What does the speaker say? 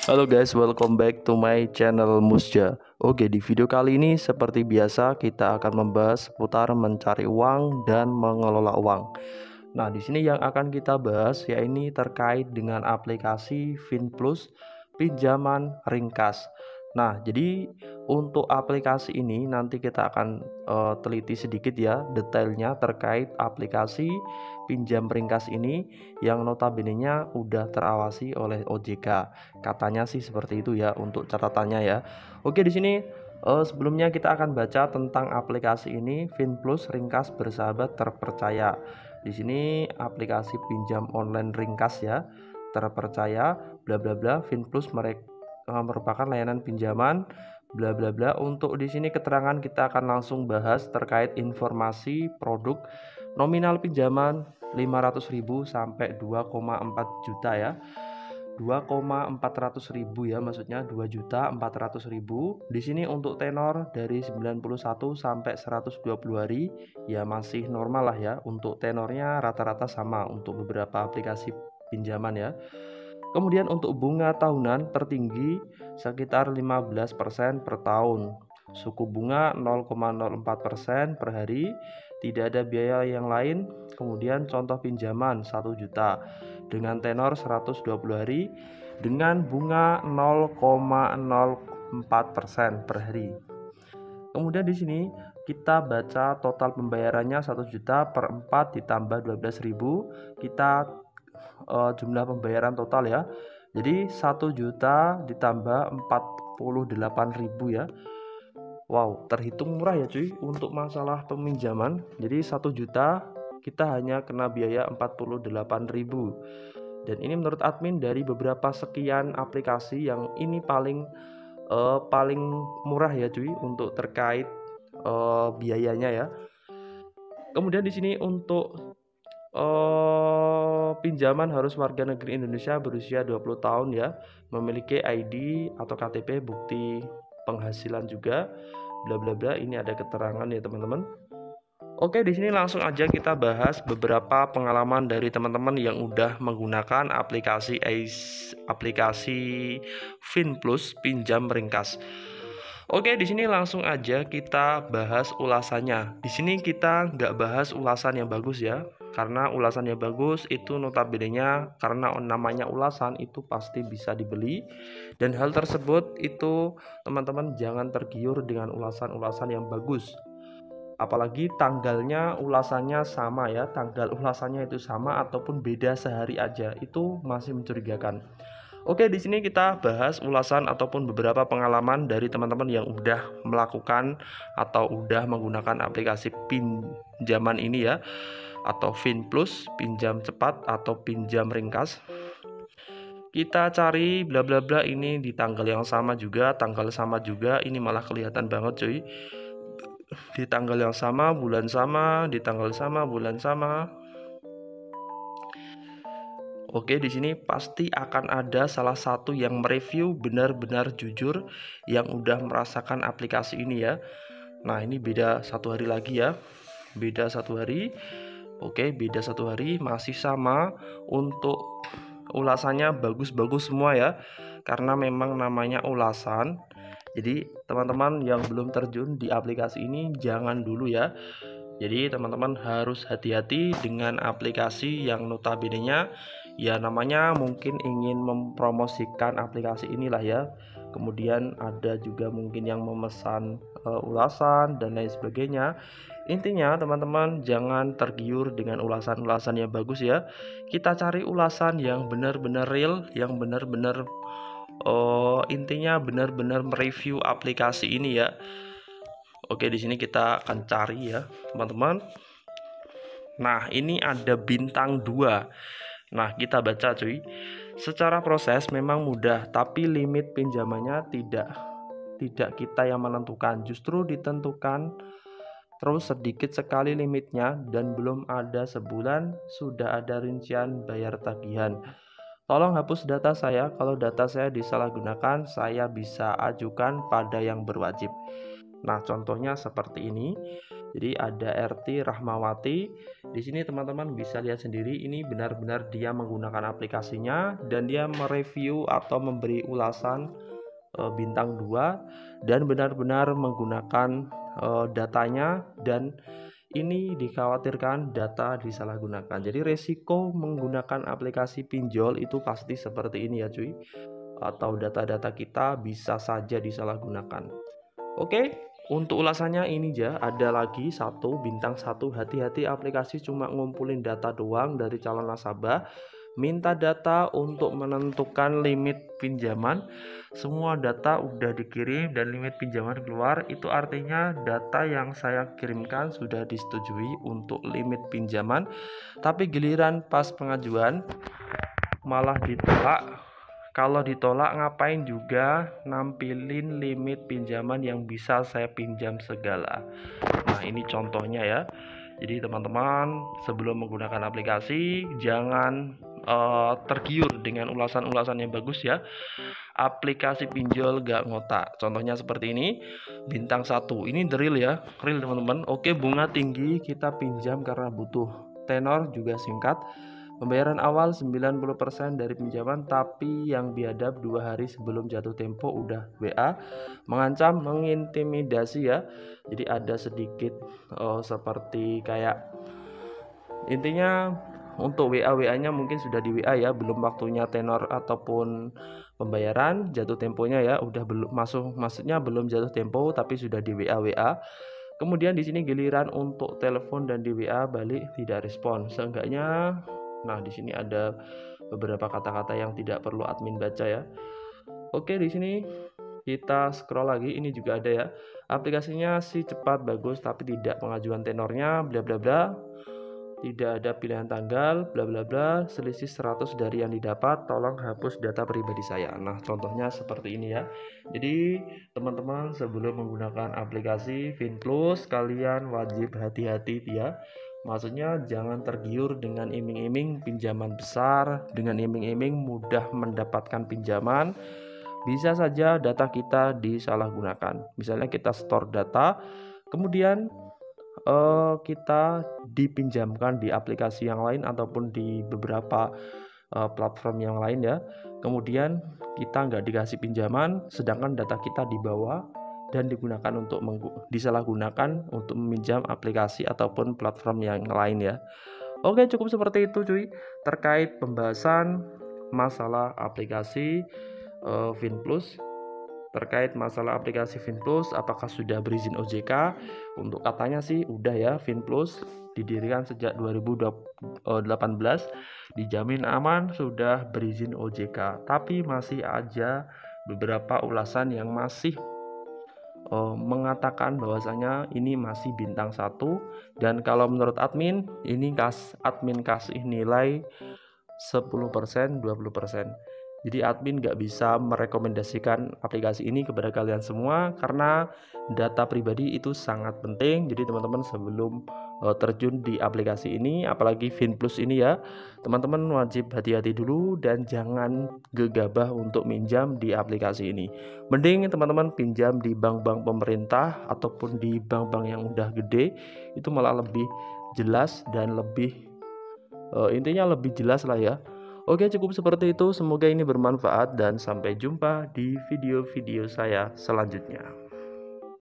Halo guys, welcome back to my channel Musja. Oke, di video kali ini seperti biasa kita akan membahas seputar mencari uang dan mengelola uang. Nah, di sini yang akan kita bahas yaitu terkait dengan aplikasi FinPlus pinjaman ringkas. Nah, jadi untuk aplikasi ini nanti kita akan teliti sedikit ya detailnya terkait aplikasi pinjam ringkas ini yang notabene-nya udah terawasi oleh OJK. Katanya sih seperti itu ya untuk catatannya ya. Oke, di sini sebelumnya kita akan baca tentang aplikasi ini FinPlus ringkas bersahabat terpercaya. Di sini aplikasi pinjam online ringkas ya, terpercaya bla bla bla. FinPlus merupakan layanan pinjaman bla bla bla. Untuk di sini keterangan kita akan langsung bahas terkait informasi produk. Nominal pinjaman 500.000 sampai 2,4 juta ya. 2,400.000 ya, maksudnya 2.400.000. Di sini untuk tenor dari 91 sampai 120 hari ya, masih normal lah ya. Untuk tenornya rata-rata sama untuk beberapa aplikasi pinjaman ya. Kemudian untuk bunga tahunan tertinggi sekitar 15% per tahun. Suku bunga 0,04% per hari, tidak ada biaya yang lain. Kemudian contoh pinjaman 1 juta dengan tenor 120 hari dengan bunga 0,04% per hari. Kemudian di sini kita baca total pembayarannya 1 juta per 4 ditambah 12.000. Kita jumlah pembayaran total ya. Jadi 1 juta ditambah 48.000 ya. Wow, terhitung murah ya cuy untuk masalah peminjaman. Jadi 1 juta kita hanya kena biaya 48.000. Dan ini menurut admin dari beberapa sekian aplikasi yang ini paling murah ya cuy untuk terkait biayanya ya. Kemudian di sini untuk pinjaman harus warga negeri Indonesia berusia 20 tahun ya, memiliki ID atau KTP bukti penghasilan juga bla bla bla. Ini ada keterangan ya teman-teman. Oke, di sini langsung aja kita bahas beberapa pengalaman dari teman-teman yang udah menggunakan aplikasi FinPlus pinjam ringkas. Oke, di sini langsung aja kita bahas ulasannya. Di sini kita nggak bahas ulasan yang bagus ya, karena ulasan yang bagus itu notabene-nya karena namanya ulasan itu pasti bisa dibeli. Dan hal tersebut itu teman-teman jangan tergiur dengan ulasan-ulasan yang bagus. Apalagi tanggalnya ulasannya sama ya, tanggal ulasannya itu sama ataupun beda sehari aja, itu masih mencurigakan. Oke, di sini kita bahas ulasan ataupun beberapa pengalaman dari teman-teman yang udah melakukan atau udah menggunakan aplikasi pinjaman ini ya, atau FinPlus, pinjam cepat atau pinjam ringkas. Kita cari bla bla bla ini di tanggal yang sama juga, tanggal sama juga, ini malah kelihatan banget cuy. Di tanggal yang sama, bulan sama, di tanggal sama, bulan sama. Oke, di sini pasti akan ada salah satu yang mereview benar-benar jujur yang udah merasakan aplikasi ini ya. Nah, ini beda 1 hari lagi ya. Beda 1 hari. Oke, beda 1 hari masih sama. Untuk ulasannya bagus-bagus semua ya. Karena memang namanya ulasan. Jadi teman-teman yang belum terjun di aplikasi ini jangan dulu ya. Jadi teman-teman harus hati-hati dengan aplikasi yang notabene-nya ya namanya mungkin ingin mempromosikan aplikasi inilah ya. Kemudian ada juga mungkin yang memesan ulasan dan lain sebagainya. Intinya teman-teman jangan tergiur dengan ulasan-ulasan yang bagus ya. Kita cari ulasan yang benar-benar real, yang benar-benar intinya benar-benar mereview aplikasi ini ya. Oke, di sini kita akan cari ya, teman-teman. Nah, ini ada bintang 2. Nah, kita baca cuy. Secara proses memang mudah, tapi limit pinjamannya tidak kita yang menentukan, justru ditentukan terus sedikit sekali limitnya dan belum ada sebulan sudah ada rincian bayar tagihan. Tolong hapus data saya, kalau data saya disalahgunakan, saya bisa ajukan pada yang berwajib. Nah, contohnya seperti ini. Jadi ada RT Rahmawati. Di sini teman-teman bisa lihat sendiri, ini benar-benar dia menggunakan aplikasinya dan dia mereview atau memberi ulasan bintang 2 dan benar-benar menggunakan datanya, dan ini dikhawatirkan data disalahgunakan. Jadi resiko menggunakan aplikasi pinjol itu pasti seperti ini ya cuy, atau data-data kita bisa saja disalahgunakan. Oke, untuk ulasannya ini ya, ada lagi bintang 1, hati-hati aplikasi cuma ngumpulin data doang dari calon nasabah, minta data untuk menentukan limit pinjaman. Semua data udah dikirim dan limit pinjaman keluar, itu artinya data yang saya kirimkan sudah disetujui untuk limit pinjaman, tapi giliran pas pengajuan malah ditolak. Kalau ditolak ngapain juga nampilin limit pinjaman yang bisa saya pinjam segala. Nah ini contohnya ya. Jadi teman-teman sebelum menggunakan aplikasi jangan tergiur dengan ulasan-ulasan yang bagus ya. Aplikasi pinjol gak ngotak. Contohnya seperti ini, bintang 1. Ini the real ya, real teman-teman. Oke, bunga tinggi kita pinjam karena butuh. Tenor juga singkat. Pembayaran awal 90% dari pinjaman, tapi yang biadab 2 hari sebelum jatuh tempo udah WA, mengancam, mengintimidasi ya. Jadi ada sedikit seperti kayak, intinya untuk WA-nya mungkin sudah di WA ya, belum waktunya tenor ataupun pembayaran, jatuh temponya ya udah belum maksudnya belum jatuh tempo tapi sudah di WA. Kemudian di sini giliran untuk telepon dan di WA balik tidak respon. Seenggaknya, nah di sini ada beberapa kata-kata yang tidak perlu admin baca ya. Oke, di sini kita scroll lagi, ini juga ada ya. Aplikasinya sih cepat bagus tapi tidak pengajuan tenornya bla bla bla. Tidak ada pilihan tanggal bla bla bla, selisih 100 dari yang didapat, tolong hapus data pribadi saya. Nah contohnya seperti ini ya. Jadi teman-teman sebelum menggunakan aplikasi Finplus kalian wajib hati-hati ya. Maksudnya jangan tergiur dengan iming-iming pinjaman besar, dengan iming-iming mudah mendapatkan pinjaman. Bisa saja data kita disalahgunakan. Misalnya kita store data, kemudian kita dipinjamkan di aplikasi yang lain ataupun di beberapa platform yang lain ya. Kemudian kita nggak dikasih pinjaman, sedangkan data kita dibawa dan digunakan untuk disalahgunakan untuk meminjam aplikasi ataupun platform yang lain ya. Oke, cukup seperti itu cuy terkait pembahasan masalah aplikasi Finplus. Terkait masalah aplikasi Finplus, apakah sudah berizin OJK? Untuk katanya sih udah ya. Finplus didirikan sejak 2018, dijamin aman, sudah berizin OJK. Tapi masih aja beberapa ulasan yang masih mengatakan bahwasanya ini masih bintang 1, dan kalau menurut admin ini admin kasih nilai 10%, 20%. Jadi admin nggak bisa merekomendasikan aplikasi ini kepada kalian semua karena data pribadi itu sangat penting. Jadi teman-teman sebelum terjun di aplikasi ini, apalagi Finplus ini ya, teman-teman wajib hati-hati dulu dan jangan gegabah untuk minjam di aplikasi ini. Mending teman-teman pinjam di bank-bank pemerintah ataupun di bank-bank yang udah gede, itu malah lebih jelas dan lebih intinya lebih jelas lah ya. Oke, cukup seperti itu. Semoga ini bermanfaat dan sampai jumpa di video-video saya selanjutnya.